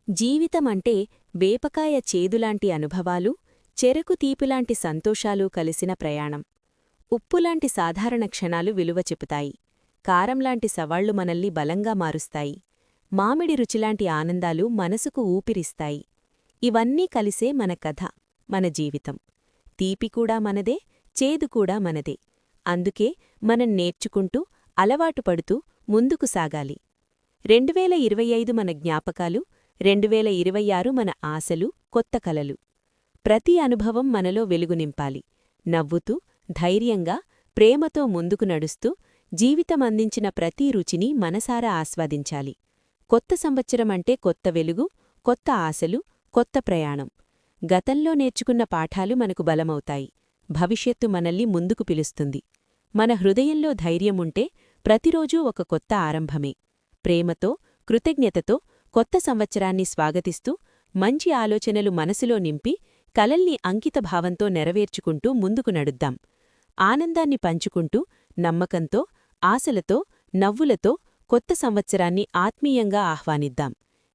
జీవితమంటే వేపకాయ చేదులాంటి అనుభవాలు, చెరకు తీపిలాంటి సంతోషాలు కలిసిన ప్రయాణం. ఉప్పులాంటి సాధారణ క్షణాలు విలువ చెపుతాయి. కారంలాంటి సవాళ్లు మనల్ని బలంగా మారుస్తాయి. మామిడి రుచిలాంటి ఆనందాలు మనసుకు ఊపిరిస్తాయి. ఇవన్నీ కలిసే మన కథ, మన జీవితం. తీపికూడా మనదే, చేదుకూడా మనదే. అందుకే మనం నేర్చుకుంటూ, అలవాటుపడుతూ ముందుకు సాగాలి. 2025 మన జ్ఞాపకాలు, 2026 మన ఆశలు, కొత్త కలలు. ప్రతి అనుభవం మనలో వెలుగు నింపాలి. నవ్వుతూ, ధైర్యంగా, ప్రేమతో ముందుకు నడుస్తూ, జీవితమందించిన ప్రతి రుచిని మనసారా ఆస్వాదించాలి. కొత్త సంవత్సరమంటే కొత్త వెలుగు, కొత్త ఆశలు, కొత్త ప్రయాణం. గతంలో నేర్చుకున్న పాఠాలు మనకు బలమవుతాయి. భవిష్యత్తు మనల్ని ముందుకు పిలుస్తుంది. మన హృదయంలో ధైర్యముంటే ప్రతిరోజూ ఒక కొత్త ఆరంభమే. ప్రేమతో, కృతజ్ఞతతో కొత్త సంవత్సరాన్ని స్వాగతిస్తూ, మంచి ఆలోచనలు మనసులో నింపి, కలల్ని అంకితభావంతో నెరవేర్చుకుంటూ ముందుకు నడుద్దాం. ఆనందాన్ని పంచుకుంటూ, నమ్మకంతో, ఆశలతో, నవ్వులతో కొత్త సంవత్సరాన్ని ఆత్మీయంగా ఆహ్వానిద్దాం.